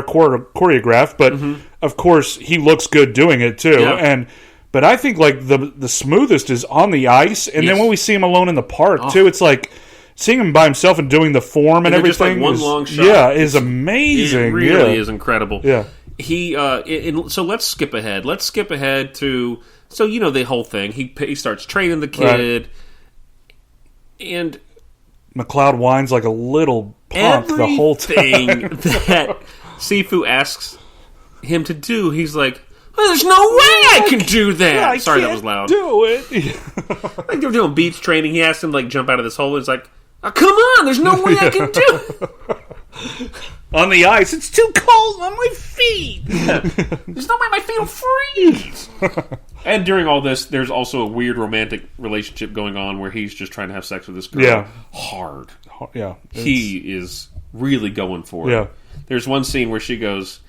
choreographed, but of course he looks good doing it too. Yeah. But I think like the smoothest is on the ice, and then when we see him alone in the park too, it's like seeing him by himself and doing the form and everything. Just like long shot. Is amazing. It really is incredible. Yeah. So let's skip ahead. Let's skip ahead to the whole thing. He starts training the kid, and McLeod whines like a little punk the whole time. Everything that Sifu asks him to do, he's like, well, there's no way I can do that. Sorry, that was loud. Do it. Like they were doing beach training. He asked him like jump out of this hole. It's like, oh, come on, there's no way I can do it. On the ice, it's too cold on my feet. There's no way my feet will freeze. And during all this, there's also a weird romantic relationship going on where he's just trying to have sex with this girl. Yeah. Hard. Yeah. He is really going for it. Yeah. There's one scene where she goes,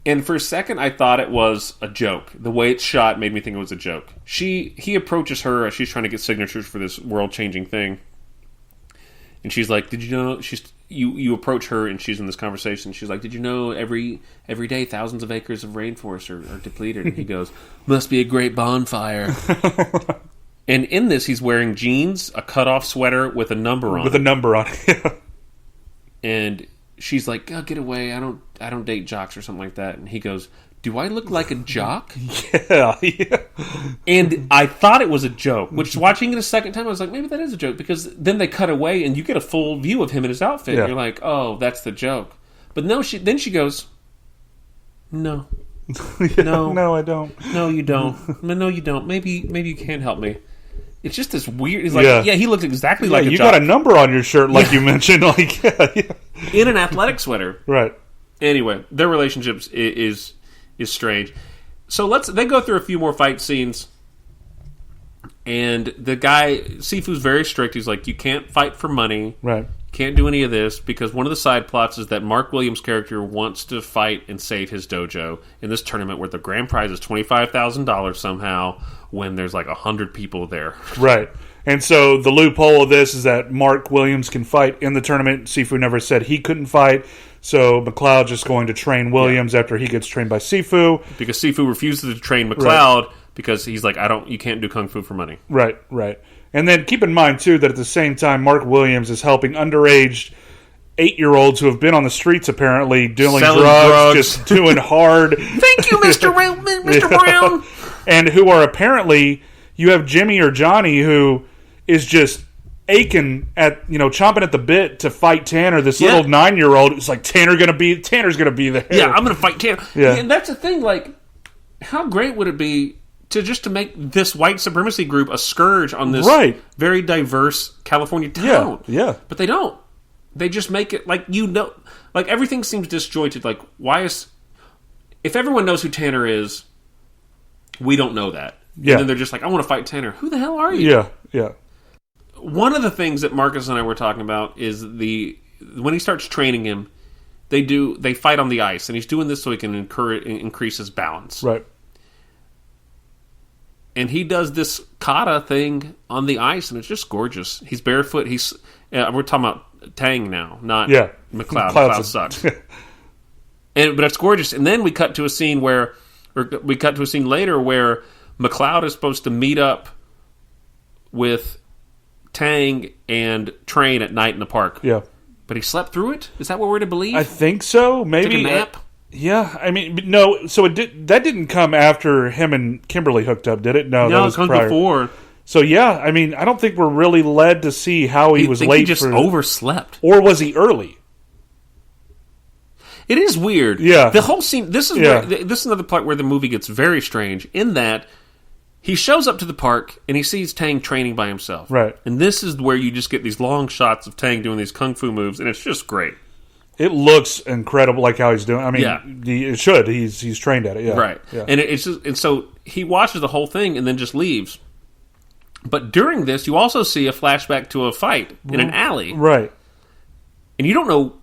and for a second I thought it was a joke. The way it's shot made me think it was a joke. He approaches her as she's trying to get signatures for this world-changing thing. And she's like, did you know... You approach her and she's in this conversation. She's like, did you know every day thousands of acres of rainforest are depleted? And he goes, must be a great bonfire. And in this, he's wearing jeans, a cut-off sweater with a number on it. With a number on it. And she's like, oh, get away. I don't date jocks or something like that. And he goes, do I look like a jock? Yeah. And I thought it was a joke, which watching it a second time, I was like, maybe that is a joke, because then they cut away and you get a full view of him in his outfit. Yeah. You're like, oh, that's the joke. But no, then she goes, no. No, I don't. No, you don't. No, you don't. Maybe you can help me. It's just this weird... He's like, he looks exactly like a jock. You got a number on your shirt, like you mentioned. Like, in an athletic sweater. Right. Anyway, their relationship is strange. So they go through a few more fight scenes, and the guy, Sifu's very strict. He's like, you can't fight for money. Right. You can't do any of this, because one of the side plots is that Mark Williams' character wants to fight and save his dojo in this tournament where the grand prize is $25,000 somehow, when there's like 100 people there. Right. And so the loophole of this is that Mark Williams can fight in the tournament. Sifu never said he couldn't fight. So McLeod just going to train Williams after he gets trained by Sifu. Because Sifu refuses to train McLeod because he's like, you can't do Kung Fu for money. Right. And then keep in mind, too, that at the same time, Mark Williams is helping underage 8-year-olds who have been on the streets, apparently, dealing drugs, just doing hard. Thank you, Mr. Brown. And who are apparently, you have Jimmy or Johnny who is just aching at, chomping at the bit to fight Tanner, this little 9-year-old. It's like, Tanner's going to be there. Yeah, I'm going to fight Tanner. Yeah. And that's the thing, like, how great would it be to make this white supremacy group a scourge on this very diverse California town? Yeah. But they don't. They just make it, like, everything seems disjointed. Like, if everyone knows who Tanner is, we don't know that. Yeah. And then they're just like, I want to fight Tanner. Who the hell are you? Yeah. One of the things that Marcus and I were talking about is when he starts training him, they fight on the ice, and he's doing this so he can increase his balance. Right. And he does this kata thing on the ice, and it's just gorgeous. He's barefoot. We're talking about Tang now, not McLeod. McLeod sucks. But it's gorgeous. And then we cut to a scene later where McLeod is supposed to meet up with Tang and train at night in the park. Yeah. But he slept through it? Is that what we're to believe? I think so. Maybe. Took a nap? Yeah. I mean, no. So that didn't come after him and Kimberly hooked up, did it? No, that was it comes prior. before. So, yeah. I mean, I don't think we're really led to see how he was late. He just overslept. Or was he early? It is weird. Yeah. The whole scene... This is another part where the movie gets very strange, in that he shows up to the park and he sees Tang training by himself. Right. And this is where you just get these long shots of Tang doing these kung fu moves, and it's just great. It looks incredible, like how he's doing. I mean, it should. He's trained at it. Yeah. Right. Yeah. And so he watches the whole thing and then just leaves. But during this, you also see a flashback to a fight in an alley. Right. And you don't know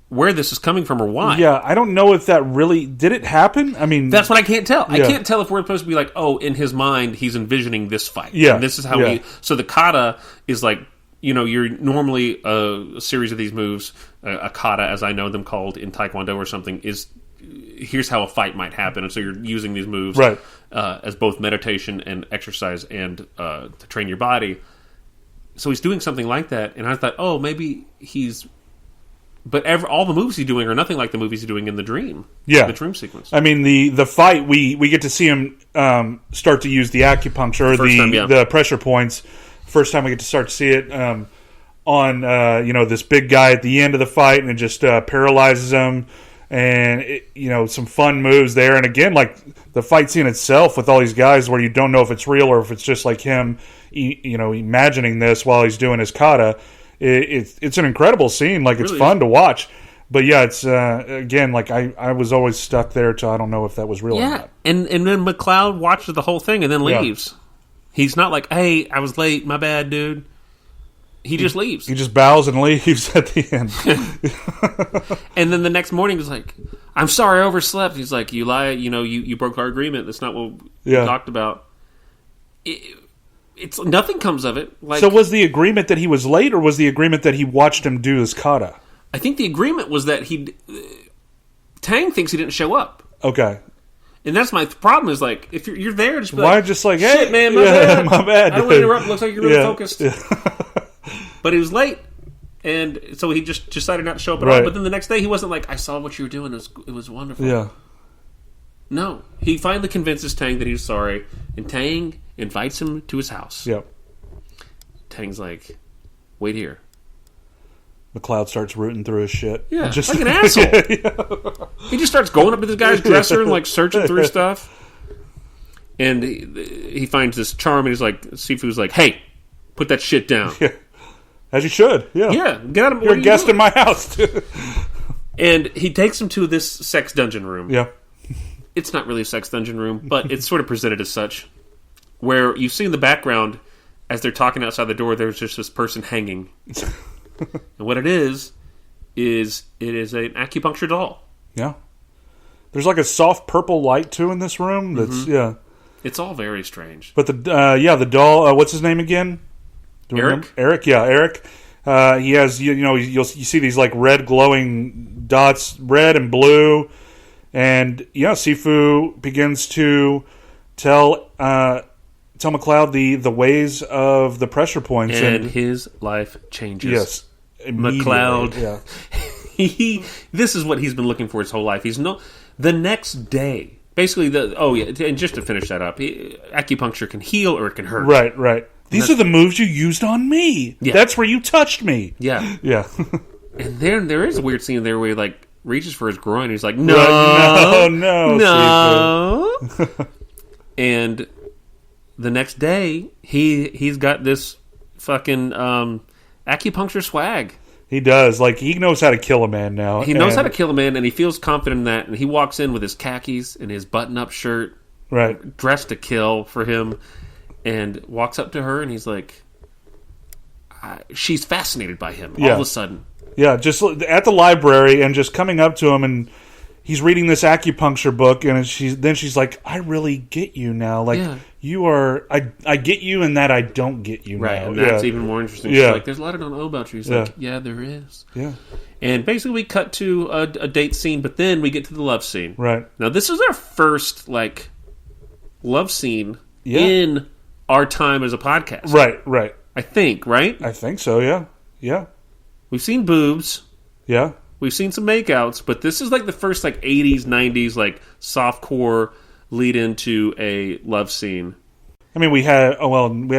where this is coming from or why. Yeah, I don't know if that really... Did it happen? I mean... That's what I can't tell. Yeah. I can't tell if we're supposed to be like, in his mind, he's envisioning this fight. Yeah. And this is how So the kata is like you're normally a series of these moves, a kata, as I know them called in Taekwondo or something, is here's how a fight might happen. And so you're using these moves as both meditation and exercise and to train your body. So he's doing something like that, and I thought, oh, maybe he's... But all the moves he's doing are nothing like the movies he's doing in the dream. Yeah. The dream sequence. I mean, the fight, we get to see him start to use the acupuncture, the pressure points. First time we get to start to see it on this big guy at the end of the fight, and it just paralyzes him. And, some fun moves there. And again, like the fight scene itself with all these guys where you don't know if it's real or if it's just like him, imagining this while he's doing his kata. It's an incredible scene. Like, it's really fun to watch. But yeah, it's again, like I was always stuck there to I don't know if that was real or not. And then McLeod watches the whole thing and then leaves. He's not like, hey, I was late, my bad, dude. He just leaves. He just bows and leaves at the end. And then the next morning he's like, I'm sorry, I overslept. He's like, you lie, you broke our agreement. That's not what we talked about. It's nothing comes of it. Like, so was the agreement that he was late, or was the agreement that he watched him do his kata? I think the agreement was that Tang thinks he didn't show up. Okay. And that's my problem is, like, if you're there, just be why just like, hey, shit, man, my bad. I don't want to interrupt. Looks like you're really focused. Yeah. But he was late, and so he just decided not to show up at all. But then the next day, he wasn't like, I saw what you were doing. It was wonderful. Yeah. No. He finally convinces Tang that he's sorry, and Tang invites him to his house. Yep. Tang's like, wait here. McLeod starts rooting through his shit. Yeah, just like an asshole. He just starts going up to this guy's dresser and like searching through stuff. And he finds this charm, and he's like, Sifu's like, hey, put that shit down. Yeah. As you should. Yeah. Yeah. Get out of You're a guest in my house, too. And he takes him to this sex dungeon room. Yeah. It's not really a sex dungeon room, but it's sort of presented as such. Where you see in the background, as they're talking outside the door, there's just this person hanging. And what it is an acupuncture doll. Yeah. There's like a soft purple light, too, in this room. That's, It's all very strange. But the doll, what's his name again? Eric? Eric, yeah, Eric. He has, you see these like red glowing dots, red and blue. And, Sifu begins to tell McLeod the ways of the pressure points. And his life changes. Yes. McLeod. Yeah. This is what he's been looking for his whole life. The next day, basically, and just to finish that up, acupuncture can heal or it can hurt. Right. These are the moves you used on me. Yeah. That's where you touched me. Yeah. Yeah. And then there is a weird scene there where he like reaches for his groin. And he's like, no. And the next day, he's got this fucking acupuncture swag. He does. Like, he knows how to kill a man now. He knows how to kill a man, and he feels confident in that. And he walks in with his khakis and his button-up shirt, dressed to kill for him, and walks up to her, and he's like, she's fascinated by him all of a sudden. Yeah, just at the library and just coming up to him, and he's reading this acupuncture book, and she's like, I really get you now. Like, you are, I get you in that I don't get you now. And that's even more interesting. She's like, there's a lot I don't know about you. He's like, yeah, there is. Yeah. And basically we cut to a date scene, but then we get to the love scene. Right. Now, this is our first, like, love scene in our time as a podcast. Right. I think, right? I think so, yeah. Yeah. We've seen boobs. Yeah. We've seen some makeouts, but this is like the first like 80s, 90s like softcore lead into a love scene. I mean, we had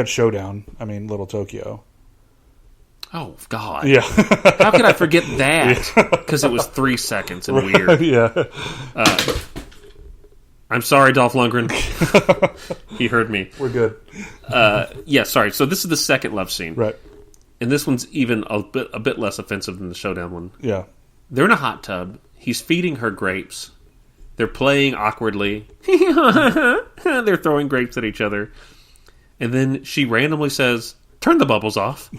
Showdown. I mean, Little Tokyo. Oh, God. Yeah. How could I forget that? Because it was 3 seconds and weird. Yeah. I'm sorry, Dolph Lundgren. He heard me. We're good. Sorry. So this is the second love scene. Right. And this one's even a bit less offensive than the Showdown one. Yeah. They're in a hot tub. He's feeding her grapes. They're playing awkwardly. They're throwing grapes at each other. And then she randomly says, turn the bubbles off.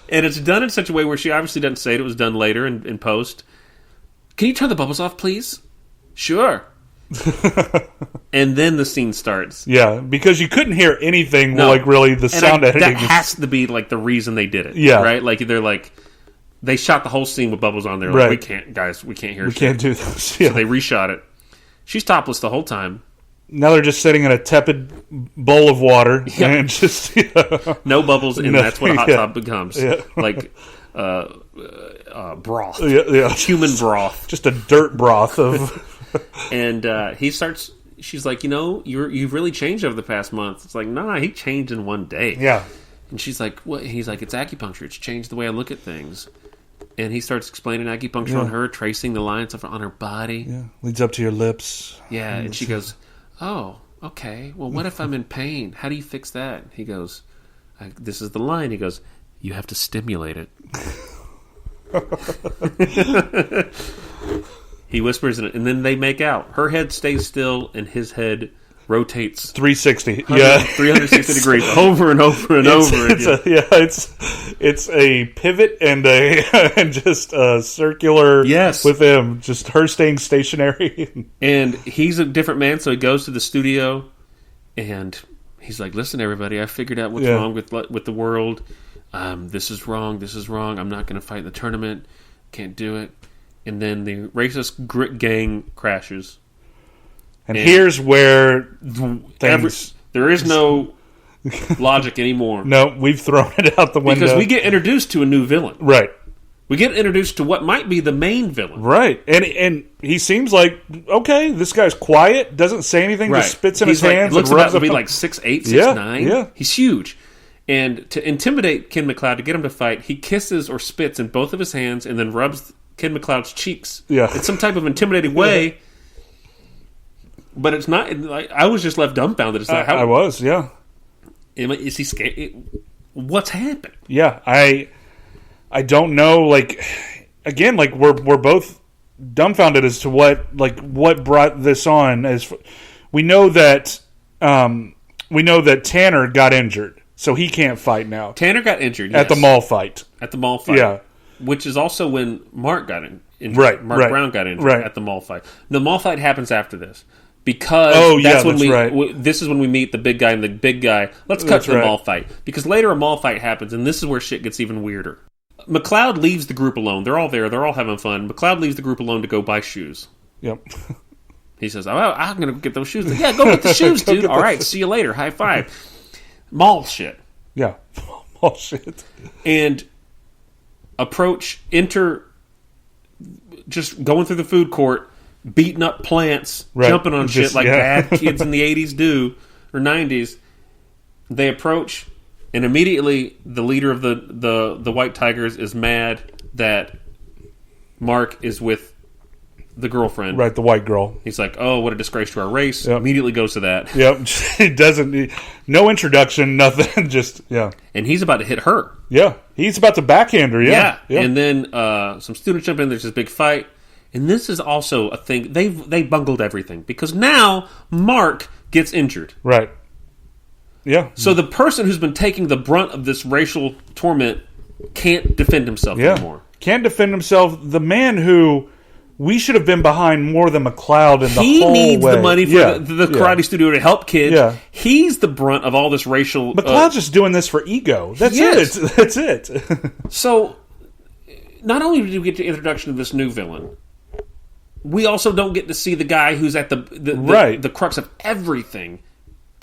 And it's done in such a way where she obviously doesn't say it. It was done later in post. Can you turn the bubbles off, please? Sure. And then the scene starts. Yeah, because you couldn't hear anything, really, the sound editing. That has to be, the reason they did it. Yeah. Right? They shot the whole scene with bubbles on there. We can't hear We can't do this. Yeah. So they reshot it. She's topless the whole time. Now they're just sitting in a tepid bowl of water and just... No bubbles, and that's what a hot tub becomes. Yeah. Broth. Yeah. Human broth. Just a dirt broth of... And she's like, you've really changed over the past month. It's like, nah, he changed in one day. Yeah. And she's like, what? He's like, it's acupuncture. It's changed the way I look at things. And he starts explaining acupuncture on her, tracing the lines on her body. Yeah, leads up to your lips. Yeah, and she goes, oh, okay. Well, what if I'm in pain? How do you fix that? He goes, this is the line. He goes, you have to stimulate it. He whispers in it, and then they make out. Her head stays still, and his head rotates 360. 360 degrees over and over and over again. It's a pivot and just a circular with him, just her staying stationary. And he's a different man, so he goes to the studio and he's like, listen, everybody, I figured out what's wrong with the world. This is wrong. I'm not going to fight in the tournament. Can't do it. And then the racist grit gang crashes. And here's where things... there is no logic anymore. No, we've thrown it out the window. Because we get introduced to a new villain. Right. We get introduced to what might be the main villain. Right. And he seems like, okay, this guy's quiet, doesn't say anything, just spits in his hands. Looks about to be 6'8", 6'9". Yeah. He's huge. And to intimidate Ken McLeod, to get him to fight, he kisses or spits in both of his hands and then rubs Ken McLeod's cheeks. Yeah. In some type of intimidating way. Yeah. But it's not. I was just left dumbfounded. It's like, I was, yeah. Is he scared? What's happened? Yeah, I don't know. Again, we're both dumbfounded as to what brought this on. As we know that Tanner got injured, so he can't fight now. Tanner got injured at the mall fight. Yeah, which is also when Mark got injured. Right, Mark Brown got injured at the mall fight. The mall fight happens after this. Because this is when we meet the big guy and the big guy. Let's cut to the mall fight. Because later a mall fight happens, and this is where shit gets even weirder. McLeod leaves the group alone. They're all there. They're all having fun. McLeod leaves the group alone to go buy shoes. Yep. He says, I'm going to get those shoes. Yeah, go get the shoes, dude. All right, see you later. High five. Mall shit. Yeah, mall shit. And just going through the food court, beating up plants, jumping on shit like bad kids in the 80s do, or 90s. They approach, and immediately the leader of the White Tigers is mad that Mark is with the girlfriend. Right, the white girl. He's like, oh, what a disgrace to our race. Yep. Immediately goes to that. Yep. He doesn't... No introduction, nothing, just... Yeah. And he's about to hit her. Yeah. He's about to backhand her, yeah. And then some students jump in, there's this big fight. And this is also a thing. They bungled everything. Because now Mark gets injured. Right. Yeah. So the person who's been taking the brunt of this racial torment can't defend himself anymore. Can't defend himself. The man who we should have been behind more than McLeod in the whole way. He needs the money for the karate studio to help kids. Yeah. He's the brunt of all this racial... McLeod's just doing this for ego. That's it. That's it. So, not only do we get the introduction of this new villain, we also don't get to see the guy who's at the crux of everything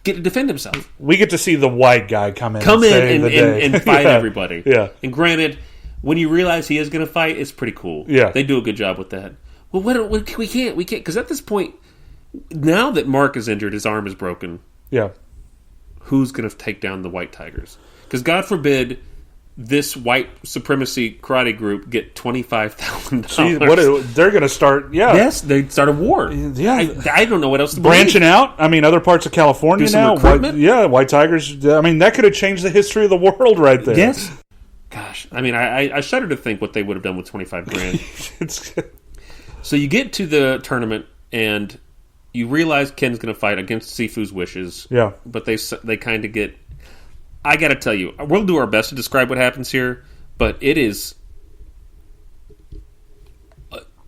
get to defend himself. We get to see the white guy come in and fight everybody. Yeah. And granted, when you realize he is going to fight, it's pretty cool. Yeah. They do a good job with that. Well, we can't, because at this point, now that Mark is injured, his arm is broken. Yeah. Who's going to take down the White Tigers? Because God forbid this white supremacy karate group get $25,000. They're going to start? Yeah. Yes, they start a war. Yeah. I don't know what else to branching out. I mean, other parts of California now. White Tigers. I mean, that could have changed the history of the world right there. Yes. Gosh, I mean, I shudder to think what they would have done with $25,000. So you get to the tournament and you realize Ken's going to fight against Sifu's wishes. Yeah. But they kind of get... I got to tell you, we'll do our best to describe what happens here, but it is...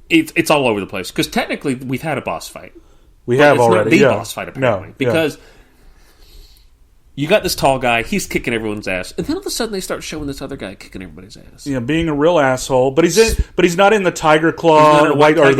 It's all over the place. Because technically, we've had a boss fight. We have it's already. Not the boss fight, apparently. Because you got this tall guy, he's kicking everyone's ass, and then all of a sudden they start showing this other guy kicking everybody's ass. Yeah, being a real asshole, but he's not in the Tiger Claw or